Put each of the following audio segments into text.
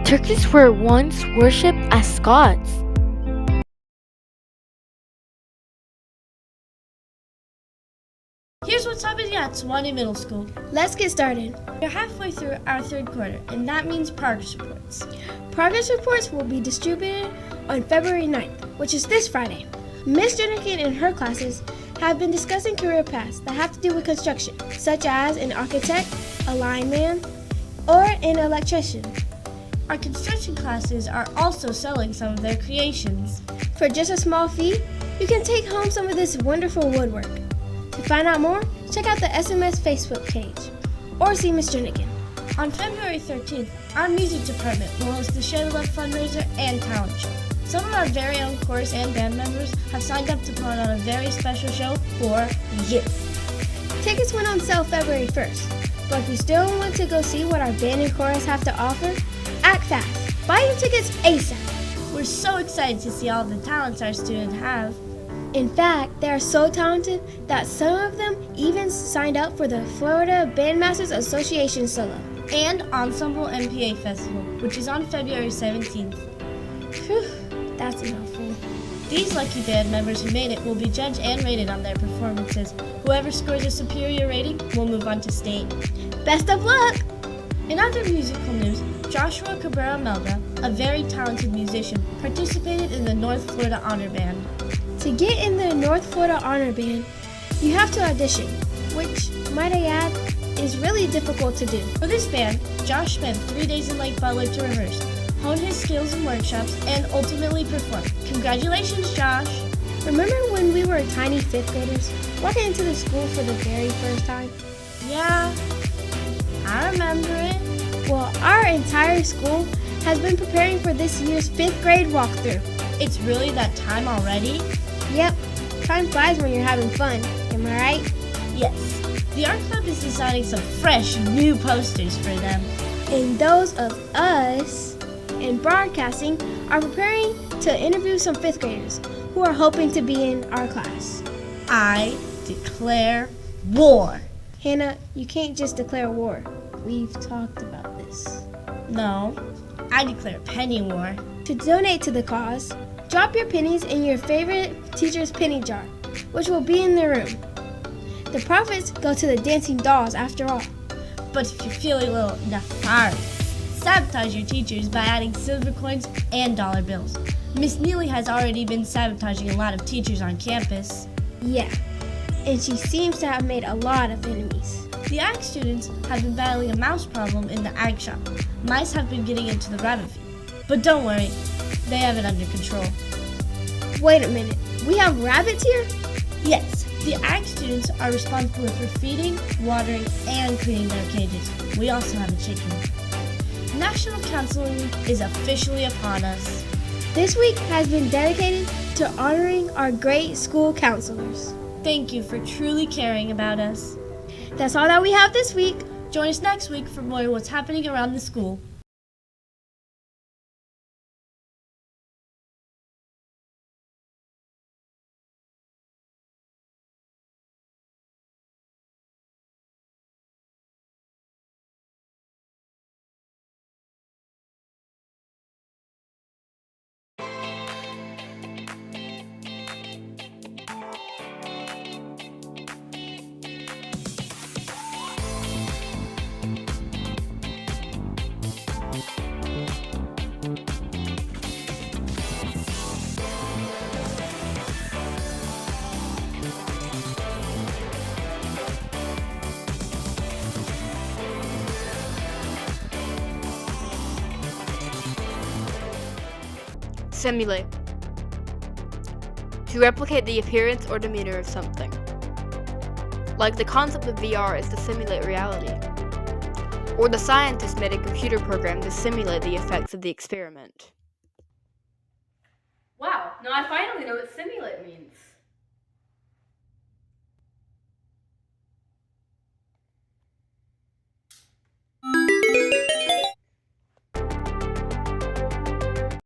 Turkeys were once worshipped as gods. Here's what's happening at Sewanee Middle School. Let's get started. We're halfway through our third quarter, and that means progress reports. Progress reports will be distributed on February 9th, which is this Friday. Ms. Jernigan and her classes have been discussing career paths that have to do with construction, such as an architect, a lineman, or an electrician. Our construction classes are also selling some of their creations. For just a small fee, you can take home some of this wonderful woodwork. To find out more, check out the SMS Facebook page or see Ms. Jernigan. On February 13th, our music department will host the Share the Love fundraiser and talent show. Some of our very own chorus and band members have signed up to put on a very special show for you. Tickets went on sale February 1st, but if you still want to go see what our band and chorus have to offer, act fast. Buy your tickets ASAP. We're so excited to see all the talents our students have. In fact, they are so talented that some of them even signed up for the Florida Bandmasters Association Solo And Ensemble MPA Festival, which is on February 17th. Whew, that's a mouthful. These lucky band members who made it will be judged and rated on their performances. Whoever scores a superior rating will move on to state. Best of luck! In other musical news, Joshua Cabrera Melga, a very talented musician, participated in the North Florida Honor Band. To get in the North Florida Honor Band, you have to audition, which, might I add, is really difficult to do. For this band, Josh spent 3 days in Lake Butler to rehearse, hone his skills in workshops, and ultimately perform. Congratulations, Josh! Remember when we were tiny 5th graders, walking into the school for the very first time? Yeah, I remember it. Well, our entire school has been preparing for this year's 5th grade walkthrough. It's really that time already? Yep, time flies when you're having fun, am I right? Yes. The Art Club is designing some fresh, new posters for them. And those of us in broadcasting are preparing to interview some 5th graders who are hoping to be in our class. I declare war. Hannah, you can't just declare war. We've talked about this. No, I declare penny war. To donate to the cause, drop your pennies in your favorite teacher's penny jar, which will be in their room. The profits go to the dancing dolls after all. But if you're feeling a little nefarious, sabotage your teachers by adding silver coins and dollar bills. Miss Neely has already been sabotaging a lot of teachers on campus. Yeah, and she seems to have made a lot of enemies. The ag students have been battling a mouse problem in the ag shop. Mice have been getting into the rabbit feed. But don't worry, they have it under control. Wait a minute, we have rabbits here? Yes, the ag students are responsible for feeding, watering, and cleaning their cages. We also have a chicken. National Counseling Week is officially upon us. This week has been dedicated to honoring our great school counselors. Thank you for truly caring about us. That's all that we have this week. Join us next week for more of what's happening around the school. Simulate. To replicate the appearance or demeanor of something. Like the concept of VR is to simulate reality. Or the scientists made a computer program to simulate the effects of the experiment. Wow, now I finally know what simulate means.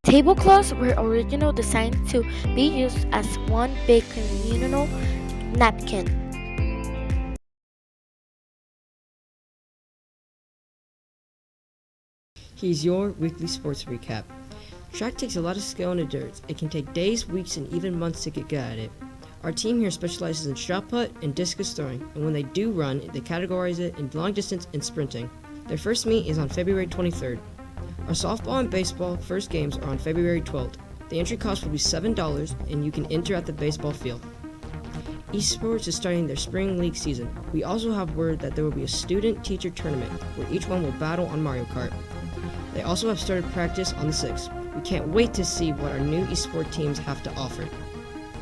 Tablecloths were originally designed to be used as one big communal napkin. Here's your weekly sports recap. Track takes a lot of skill and endurance. It can take days, weeks, and even months to get good at it. Our team here specializes in shot put and discus throwing, and when they do run, they categorize it in long distance and sprinting. Their first meet is on February 23rd. Our softball and baseball first games are on February 12th. The entry cost will be $7, and you can enter at the baseball field. Esports is starting their spring league season. We also have word that there will be a student-teacher tournament where each one will battle on Mario Kart. They also have started practice on the 6th. We can't wait to see what our new esports teams have to offer.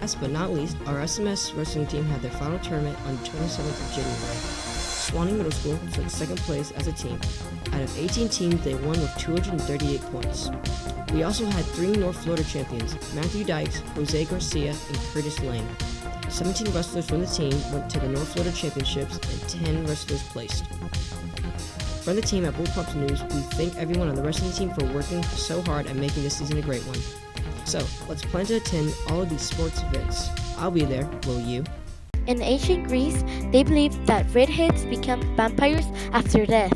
Last but not least, our SMS wrestling team had their final tournament on the 27th of January. Swanee Middle School took second place as a team. Out of 18 teams, they won with 238 points. We also had 3 North Florida champions, Matthew Dykes, Jose Garcia, and Curtis Lane. 17 wrestlers from the team went to the North Florida Championships and 10 wrestlers placed. From the team at Bullpup News, we thank everyone on the wrestling team for working so hard and making this season a great one. So, let's plan to attend all of these sports events. I'll be there, will you? In ancient Greece, they believed that redheads become vampires after death.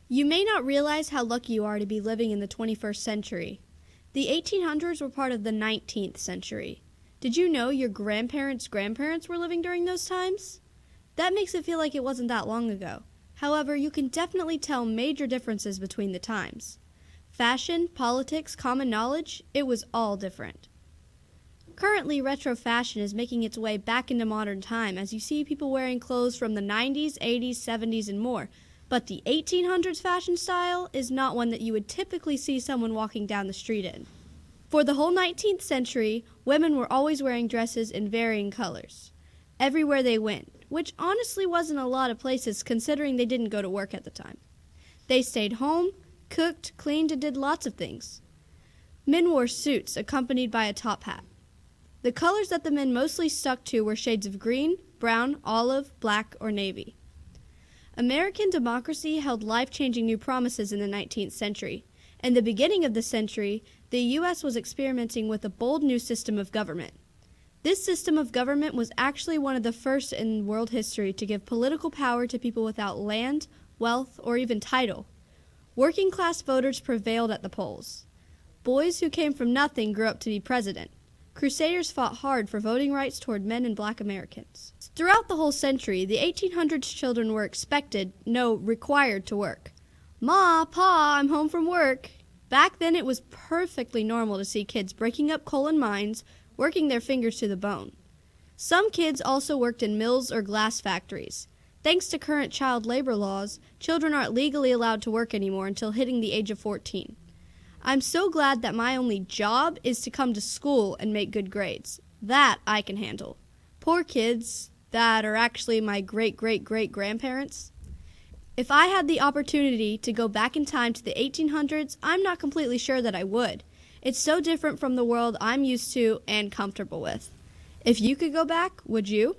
You may not realize how lucky you are to be living in the 21st century. The 1800s were part of the 19th century. Did you know your grandparents' grandparents were living during those times? That makes it feel like it wasn't that long ago. However, you can definitely tell major differences between the times. Fashion, politics, common knowledge, it was all different. Currently, retro fashion is making its way back into modern time as you see people wearing clothes from the 90s, 80s, 70s, and more. But the 1800s fashion style is not one that you would typically see someone walking down the street in. For the whole 19th century, women were always wearing dresses in varying colors, everywhere they went, which honestly wasn't a lot of places considering they didn't go to work at the time. They stayed home, cooked, cleaned, and did lots of things. Men wore suits accompanied by a top hat. The colors that the men mostly stuck to were shades of green, brown, olive, black, or navy. American democracy held life-changing new promises in the 19th century. In the beginning of the century, the U.S. was experimenting with a bold new system of government. This system of government was actually one of the first in world history to give political power to people without land, wealth, or even title. Working-class voters prevailed at the polls. Boys who came from nothing grew up to be president. Crusaders fought hard for voting rights toward men and black Americans. Throughout the whole century, the 1800s children were expected, no, required to work. Ma, Pa, I'm home from work. Back then, it was perfectly normal to see kids breaking up coal and mines, working their fingers to the bone. Some kids also worked in mills or glass factories. Thanks to current child labor laws, children aren't legally allowed to work anymore until hitting the age of 14. I'm so glad that my only job is to come to school and make good grades. That I can handle. Poor kids that are actually my great-great-great-grandparents. If I had the opportunity to go back in time to the 1800s, I'm not completely sure that I would. It's so different from the world I'm used to and comfortable with. If you could go back, would you?